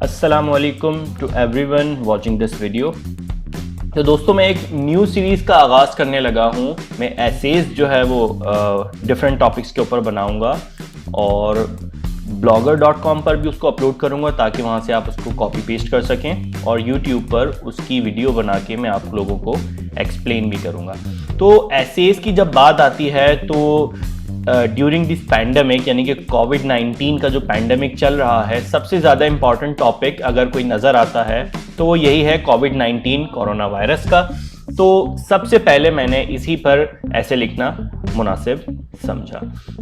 अस्सलामुअलैकुम to everyone watching this video. तो दोस्तों, मैं एक न्यू सीरीज़ का आगाज़ करने लगा हूँ। मैं एसेज जो है वो डिफरेंट टॉपिक्स के ऊपर बनाऊँगा और blogger.com पर भी उसको अपलोड करूँगा ताकि वहाँ से आप उसको कॉपी पेस्ट कर सकें, और YouTube पर उसकी वीडियो बना के मैं आप लोगों को एक्सप्लेन भी करूँगा। तो एसेज की जब बात आती है तो ड्यूरिंग दिस पैंडमिक, यानी कि कोविड-19 का जो पैंडमिक चल रहा है, सबसे ज़्यादा इम्पॉर्टेंट टॉपिक अगर कोई नज़र आता है तो वो यही है कोविड-19 कोरोना वायरस का। तो सबसे पहले मैंने इसी पर ऐसे लिखना मुनासिब समझा।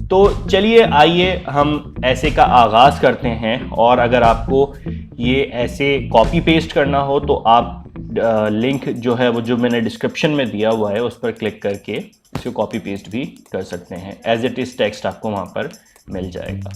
तो चलिए आइए हम ऐसे का आगाज़ करते हैं, और अगर आपको ये ऐसे कॉपी पेस्ट करना हो तो आप लिंक जो है वो जो मैंने डिस्क्रिप्शन में दिया हुआ है उस पर क्लिक करके इसको कॉपी पेस्ट भी कर सकते हैं। एज इट इज़ टेक्स्ट आपको वहाँ पर मिल जाएगा।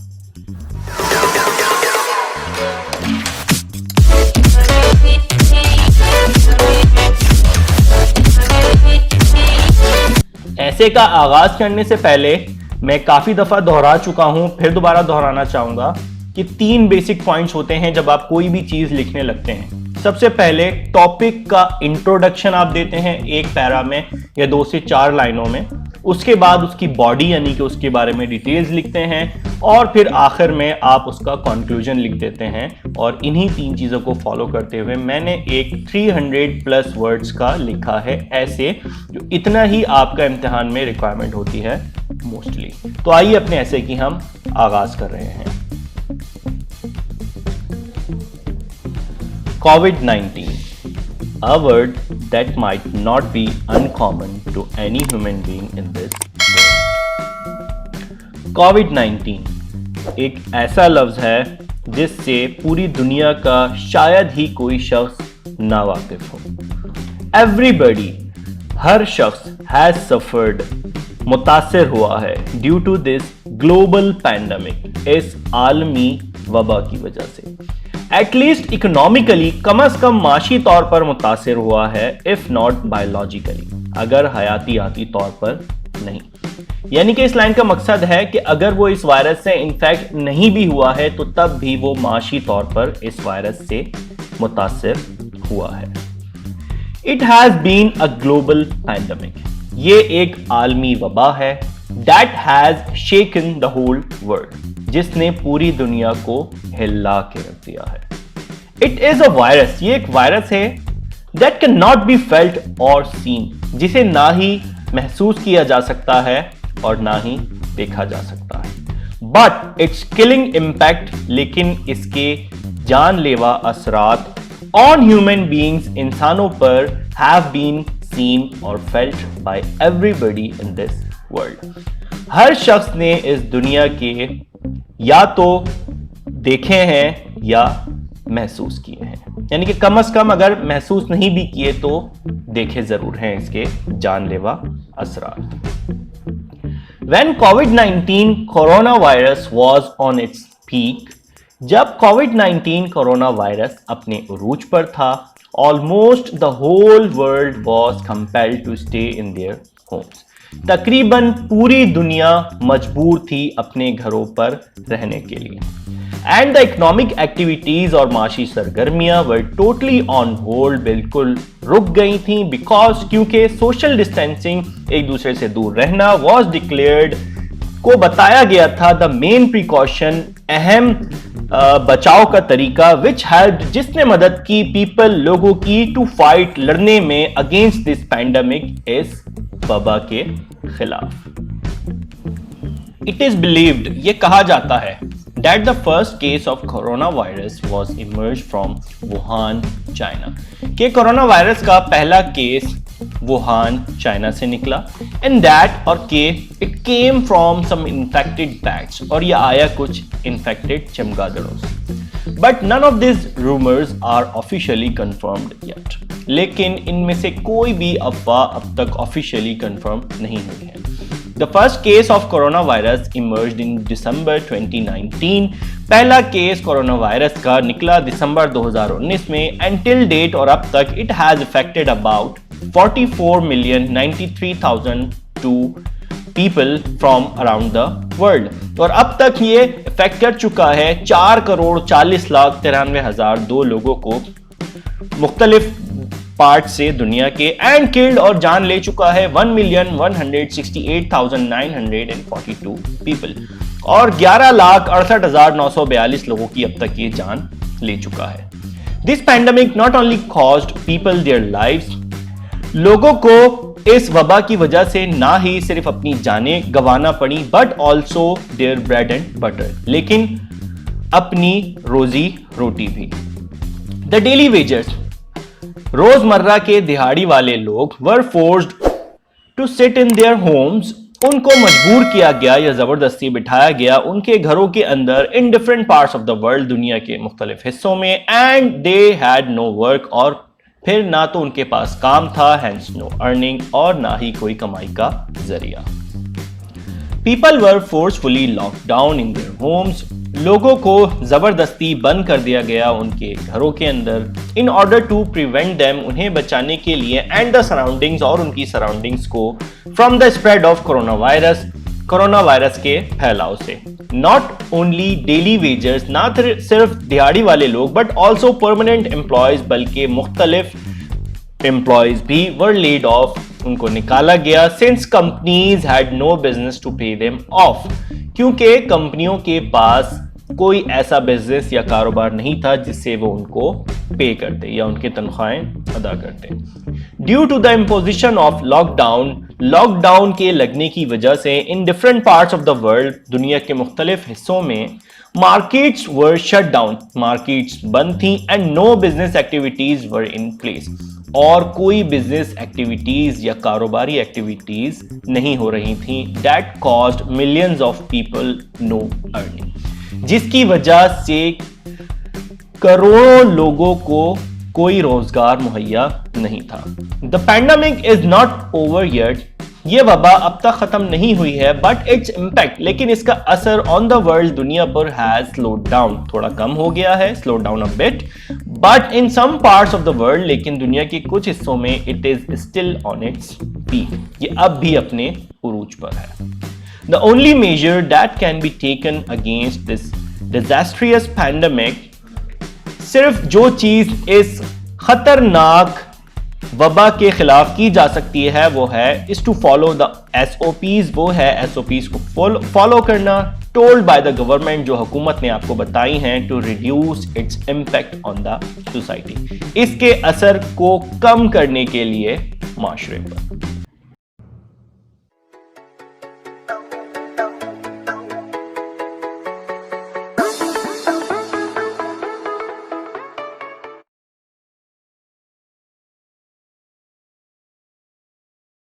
ऐसे का आगाज करने से पहले मैं काफ़ी दफ़ा दोहरा चुका हूं, फिर दोबारा दोहराना चाहूँगा कि 3 बेसिक पॉइंट्स होते हैं जब आप कोई भी चीज़ लिखने लगते हैं। सबसे पहले टॉपिक का इंट्रोडक्शन आप देते हैं एक पैरा में या 2 से 4 लाइनों में। उसके बाद उसकी बॉडी यानी कि उसके बारे में डिटेल्स लिखते हैं, और फिर आखिर में आप उसका कंक्लूजन लिख देते हैं। और इन्हीं 3 चीज़ों को फॉलो करते हुए मैंने एक 300+ वर्ड्स का लिखा है ऐसे, जो इतना ही आपका इम्तिहान में रिक्वायरमेंट होती है मोस्टली। तो आइए अपने ऐसे की हम आगाज कर रहे हैं। COVID-19, a word that might not be uncommon to any human being in this world. COVID-19 एक ऐसा लफ्ज है जिससे पूरी दुनिया का शायद ही कोई शख्स ना वाकिफ हो। Everybody, हर शख्स has suffered, मुतासिर हुआ है due to this global pandemic, इस आलमी वबा की वजह से। एटलीस्ट इकोनॉमिकली, कम अज कम माशी तौर पर मुतासिर हुआ है, इफ नॉट बायोलॉजिकली, अगर हयातियाती तौर पर नहीं। यानी कि इस लाइन का मकसद है कि अगर वो इस वायरस से इन्फेक्ट नहीं भी हुआ है तो तब भी वो माशी तौर पर इस वायरस से मुतासिर हुआ है। It has been a global pandemic, ये एक आलमी वबा है। That has shaken the whole world, जिसने पूरी दुनिया को हिला के रख दिया है। इट इज अ वायरस, ये एक वायरस है that can not be felt और सीन, जिसे ना ही महसूस किया जा सकता है और ना ही देखा जा सकता है। बट इट्स किलिंग इम्पैक्ट, लेकिन इसके जानलेवा असरात ऑन ह्यूमन बीइंग्स, इंसानों पर, हैव बीन सीन और felt by everybody in this world. हर शख्स ने इस दुनिया के या तो देखे हैं या महसूस किए हैं, यानी कि कम से कम अगर महसूस नहीं भी किए तो देखे जरूर हैं इसके जानलेवा असरात। When COVID-19 corona virus was on its peak, जब COVID-19 कोरोना वायरस अपने उरूज पर था, almost the whole world was compelled to stay in their homes. तकरीबन पूरी दुनिया मजबूर थी अपने घरों पर रहने के लिए। एंड द इकोनॉमिक एक्टिविटीज और माशी सरगर्मियां वर टोटली ऑन होल्ड, बिल्कुल रुक गई थी, बिकॉज क्योंकि सोशल डिस्टेंसिंग, एक दूसरे से दूर रहना, वॉज डिक्लेयर्ड, को बताया गया था द मेन प्रिकॉशन, अहम बचाव का तरीका, विच हेल्प, जिसने मदद की पीपल, लोगों की, टू फाइट, लड़ने में, अगेंस्ट दिस पैंडमिक, इस वबा के खिलाफ। इट इज बिलीव्ड, ये कहा जाता है, that the first case of coronavirus was emerged from Wuhan, China, कि कोरोना वायरस का पहला केस वुहान, चाइना से निकला। एंड दैट, और के, it came from some infected bats, और ये आया कुछ इन्फेक्टेड चमगादड़ों से। But none of this rumours are officially confirmed yet, लेकिन इनमें से कोई भी अफवाह अब तक ऑफिशियली कंफर्म नहीं हुई है। The first case of coronavirus emerged in December 2019. पहला केस कोरोना वायरस का निकला दिसंबर 2019 में, and till date और अब तक it has affected about 44,093,002 people from around the world। और अब तक ये इफेक्ट कर चुका है 4,40,93,002 लोगों को मुख्तलिफ पार्ट से दुनिया के, एंड किल्ड और जान ले चुका है 1,168,942 पीपल, और 11,68,942 लोगों की अब तक ये जान ले चुका है। This pandemic not only caused people their lives, लोगों को इस वबा की वजह से ना ही सिर्फ अपनी जानें गंवाना पड़ी, but also their bread and butter, लेकिन अपनी रोजी रोटी भी। द डेली वेजर्स, रोजमर्रा के दिहाड़ी वाले लोग, were forced to sit in their homes, उनको मजबूर किया गया या जबरदस्ती बिठाया गया उनके घरों के अंदर in different parts of the world, दुनिया के मुख्तलिफ हिस्सों में, and they had no work, और फिर ना तो उनके पास काम था, हैंस नो अर्निंग, और ना ही कोई कमाई का जरिया। People were forcefully locked down in their Holmes, लोगों को जबरदस्ती बंद कर दिया गया उनके घरों के अंदर, in order to prevent them, उन्हें बचाने के लिए, एंड द सराउंडिंग्स, और उनकी सराउंडिंग्स को, from the spread of corona virus के फैलाव से। नॉट ओनली डेली वेजर्स, ना सिर्फ दिहाड़ी वाले लोग, बट ऑल्सो परमानेंट एम्प्लॉयज, बल्कि मुख्तलिफ एम्प्लॉयज भी वर लेड ऑफ, उनको निकाला गया, since companies had no business to pay them off, क्योंकि कंपनियों के पास कोई ऐसा बिजनेस या कारोबार नहीं था जिससे वो उनको पे करते या उनकी तनख्वाहें अदा करते। Due to the imposition of lockdown के लगने की वजह से in different parts of the world, दुनिया के मुख्तलिफ हिस्सों में, markets were shut down, markets बंद थी, and no business activities were in place, और कोई बिजनेस एक्टिविटीज या कारोबारी एक्टिविटीज नहीं हो रही थी। That caused millions of people know earning, जिसकी वजह से करोड़ों लोगों को कोई रोजगार मुहैया नहीं था। The pandemic is not over yet, ये वबा अब तक खत्म नहीं हुई है, बट इट्स इम्पैक्ट, लेकिन इसका असर ऑन द वर्ल्ड, दुनिया पर, हैज स्लोड डाउन, थोड़ा कम हो गया है, slow down a bit, but in some parts of the world, लेकिन दुनिया के कुछ हिस्सों में it is still on its peak, ये अब भी अपने उरूज पर है। The only measure that can be taken against this disastrous pandemic, सिर्फ जो चीज इस खतरनाक वबा के खिलाफ की जा सकती है वो है is to follow the SOPs, वो है SOPs को फॉलो करना, टोल्ड बाय द गवर्नमेंट, जो हुकूमत ने आपको बताई हैं, to reduce its impact on the society, इसके असर को कम करने के लिए माशरे पर।